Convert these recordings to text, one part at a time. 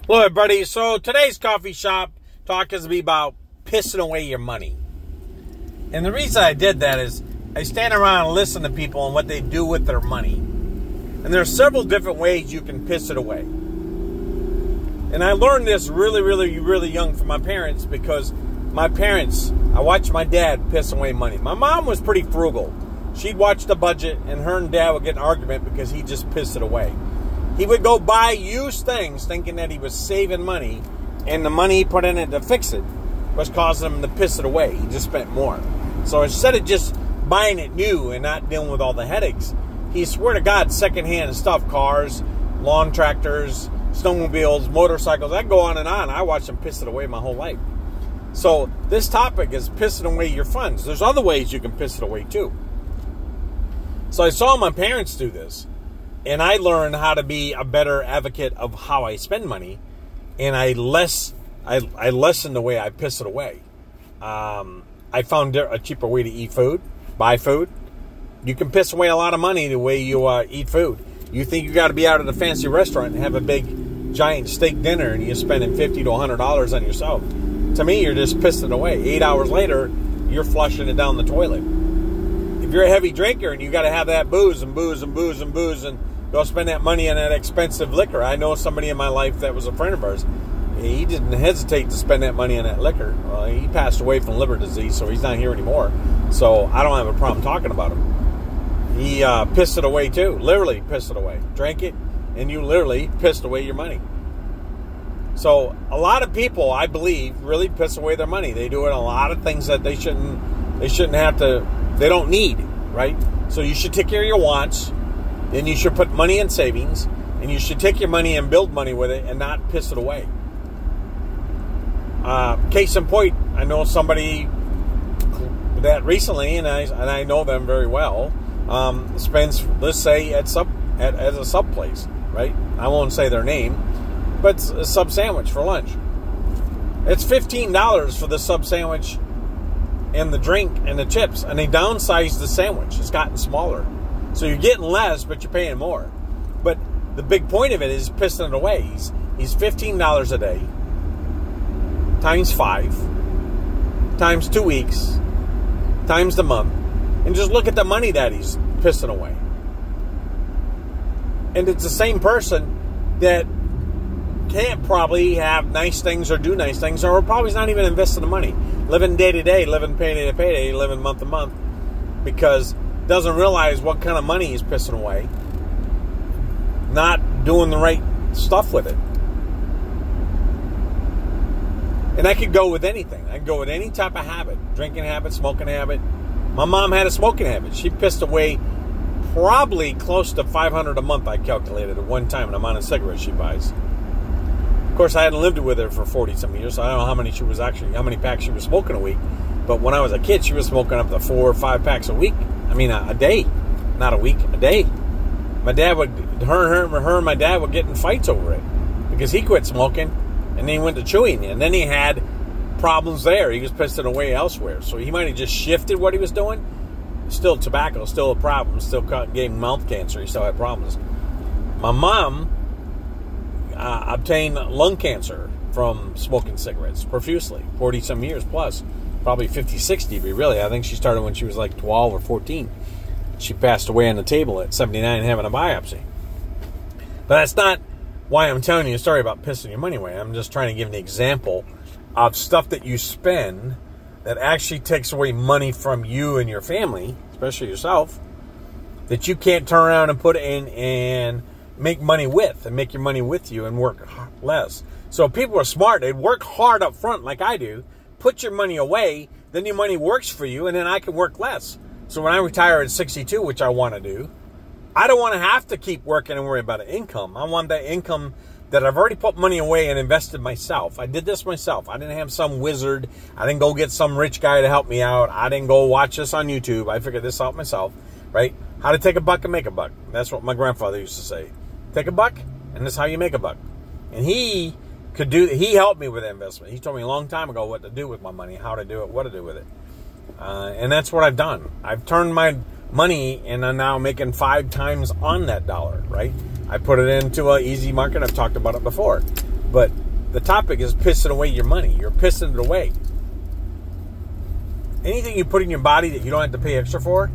Hello, everybody. So today's coffee shop talk is to be about pissing away your money. And the reason I did that is I stand around and listen to people and what they do with their money. And there are several different ways you can piss it away. And I learned this really young from my parents because I watched my dad piss away money. My mom was pretty frugal. She'd watch the budget and her and dad would get in an argument because he just pissed it away. He would go buy used things thinking that he was saving money, and the money he put in it to fix it was causing him to piss it away. He just spent more. So instead of just buying it new and not dealing with all the headaches, he swear to God, secondhand stuff, cars, lawn tractors, snowmobiles, motorcycles, I go on and on. I watched him piss it away my whole life. So this topic is pissing away your funds. There's other ways you can piss it away too. So I saw my parents do this. And I learned how to be a better advocate of how I spend money, and I lessened the way I piss it away. I found a cheaper way to eat food, buy food. You can piss away a lot of money the way you eat food. You think you got to be out at a fancy restaurant and have a big, giant steak dinner, and you're spending $50 to $100 on yourself. To me, you're just pissing it away. 8 hours later, you're flushing it down the toilet. If you're a heavy drinker and you got to have that booze and go spend that money on that expensive liquor. I know somebody in my life that was a friend of ours. He didn't hesitate to spend that money on that liquor. He passed away from liver disease, so he's not here anymore. So I don't have a problem talking about him. He pissed it away too. Literally pissed it away. Drank it, and you literally pissed away your money. So a lot of people, I believe, really piss away their money. They do it on a lot of things that they shouldn't have to, they don't need, right? So you should take care of your wants. Then you should put money in savings, and you should take your money and build money with it and not piss it away. Case in point, I know somebody that recently, and I know them very well, spends, let's say, at a sub place, right? I won't say their name, but it's a sub sandwich for lunch. It's $15 for the sub sandwich and the drink and the chips, and they downsized the sandwich. It's gotten smaller. So you're getting less, but you're paying more. But the big point of it is pissing it away. He's $15 a day, times 5, times 2 weeks, times the month, and just look at the money that he's pissing away. And it's the same person that can't probably have nice things or do nice things, or probably is not even investing the money. Living day to day, living payday to payday, living month to month, because doesn't realize what kind of money he's pissing away, not doing the right stuff with it. And I could go with anything. I could go with any type of habit, drinking habit, smoking habit. My mom had a smoking habit. She pissed away probably close to $500 a month, I calculated at one time, the amount of cigarettes she buys. Of course, I hadn't lived with her for 40-some years, so I don't know how many packs she was smoking a week. But when I was a kid, she was smoking up to 4 or 5 packs a week. I mean, a day, not a week, a day. My dad her and my dad would get in fights over it because he quit smoking and then he went to chewing, and then he had problems there. He was pissing away elsewhere, so he might have just shifted what he was doing. Still tobacco, still a problem, still gave him mouth cancer. He still had problems. My mom obtained lung cancer from smoking cigarettes profusely, 40-some years plus. Probably 50, 60, but really, I think she started when she was like 12 or 14. She passed away on the table at 79 having a biopsy. But that's not why I'm telling you a story about pissing your money away. I'm just trying to give an example of stuff that you spend that actually takes away money from you and your family, especially yourself, that you can't turn around and put in and make money with, and make your money with you and work less. So if people are smart, they'd work hard up front like I do, put your money away, then your money works for you, and then I can work less. So when I retire at 62, which I want to do, I don't want to have to keep working and worry about an income. I want that income that I've already put money away and invested myself. I did this myself. I didn't have some wizard. I didn't go get some rich guy to help me out. I didn't go watch this on YouTube. I figured this out myself, right? How to take a buck and make a buck. That's what my grandfather used to say. Take a buck, and that's how you make a buck. And he helped me with that investment. He told me a long time ago what to do with my money, how to do it, what to do with it. And that's what I've done. I've turned my money and I'm now making 5 times on that dollar, right? I put it into an easy market. I've talked about it before. But the topic is pissing away your money. You're pissing it away. Anything you put in your body that you don't have to pay extra for,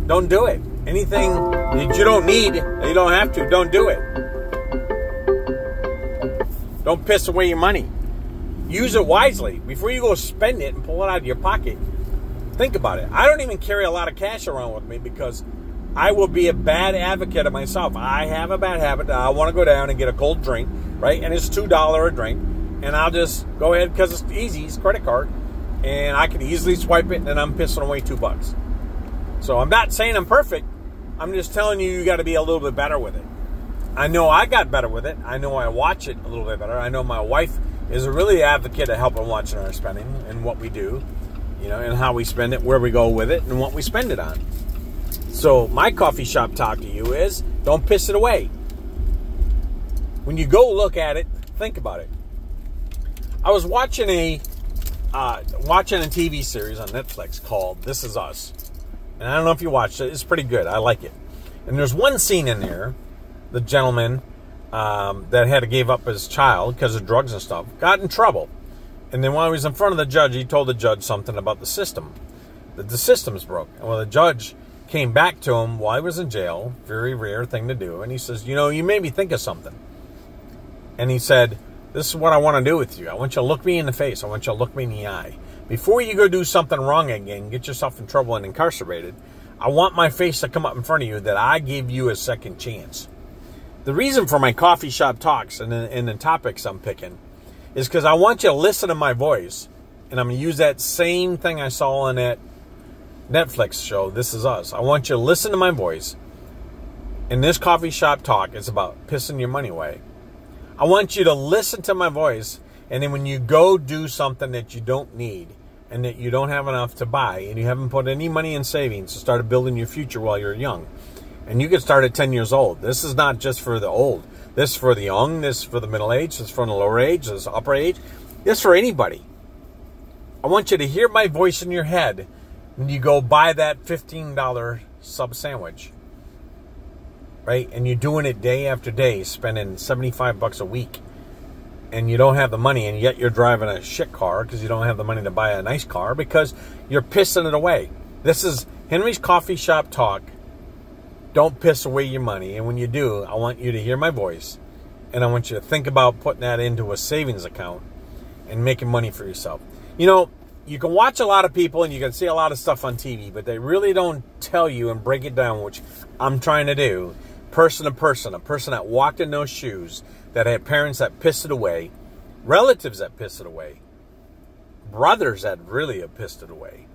don't do it. Anything that you don't need, that you don't have to, don't do it. Don't piss away your money. Use it wisely. Before you go spend it and pull it out of your pocket, think about it. I don't even carry a lot of cash around with me because I will be a bad advocate of myself. I have a bad habit that I want to go down and get a cold drink, right? And it's $2 a drink. And I'll just go ahead because it's easy. It's credit card. And I can easily swipe it and then I'm pissing away $2. So I'm not saying I'm perfect. I'm just telling you got to be a little bit better with it. I know I got better with it. I know I watch it a little bit better. I know my wife is a really advocate of helping watching our spending and what we do, and how we spend it, where we go with it, and what we spend it on. So my coffee shop talk to you is don't piss it away. When you go look at it, think about it. I was watching a TV series on Netflix called This Is Us. And I don't know if you watched it. It's pretty good. I like it. And there's one scene in there, the gentleman that had to give up his child because of drugs and stuff, got in trouble. And then while he was in front of the judge, he told the judge something about the system, that the system's broke. And when the judge came back to him while he was in jail, very rare thing to do, and he says, you made me think of something. And he said, this is what I want to do with you. I want you to look me in the face. I want you to look me in the eye. Before you go do something wrong again, get yourself in trouble and incarcerated, I want my face to come up in front of you that I gave you a second chance. The reason for my coffee shop talks and the topics I'm picking is because I want you to listen to my voice, and I'm going to use that same thing I saw on that Netflix show, This Is Us. I want you to listen to my voice, and this coffee shop talk is about pissing your money away. I want you to listen to my voice, and then when you go do something that you don't need and that you don't have enough to buy and you haven't put any money in savings to start building your future while you're young, and you can start at 10 years old. This is not just for the old. This is for the young. This is for the middle age. This is for the lower age. This is upper age. This is for anybody. I want you to hear my voice in your head when you go buy that $15 sub sandwich. Right? And you're doing it day after day, spending $75 a week. And you don't have the money, and yet you're driving a shit car because you don't have the money to buy a nice car because you're pissing it away. This is Henry's Coffee Shop Talk. Don't piss away your money. And when you do, I want you to hear my voice. And I want you to think about putting that into a savings account and making money for yourself. You can watch a lot of people and you can see a lot of stuff on TV, but they really don't tell you and break it down, which I'm trying to do. Person to person, a person that walked in those shoes, that had parents that pissed it away, relatives that pissed it away, brothers that really have pissed it away.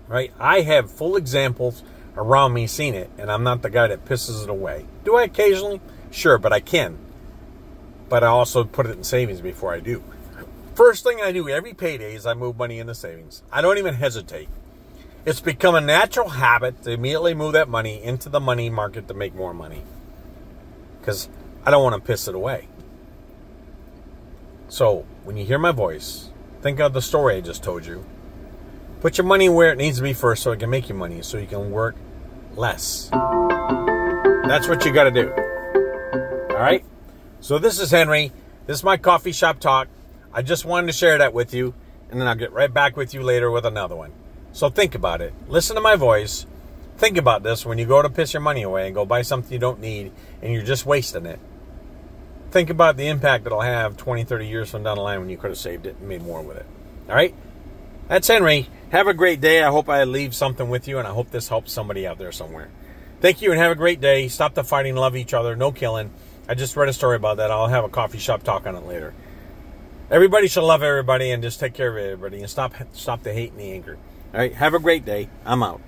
Right? I have full examples around me seeing it, and I'm not the guy that pisses it away. Do I occasionally? Sure, but I can. But I also put it in savings before I do. First thing I do every payday is I move money into savings. I don't even hesitate. It's become a natural habit to immediately move that money into the money market to make more money. Because I don't want to piss it away. So, when you hear my voice, think of the story I just told you. Put your money where it needs to be first so it can make you money, so you can work less. That's what you got to do. All right? So this is Henry. This is my coffee shop talk. I just wanted to share that with you, and then I'll get right back with you later with another one. So think about it. Listen to my voice. Think about this when you go to piss your money away and go buy something you don't need and you're just wasting it. Think about the impact it'll have 20, 30 years from down the line when you could have saved it and made more with it. All right? That's Henry. Have a great day. I hope I leave something with you, and I hope this helps somebody out there somewhere. Thank you, and have a great day. Stop the fighting. Love each other. No killing. I just read a story about that. I'll have a coffee shop talk on it later. Everybody should love everybody and just take care of everybody and stop the hate and the anger. All right? Have a great day. I'm out.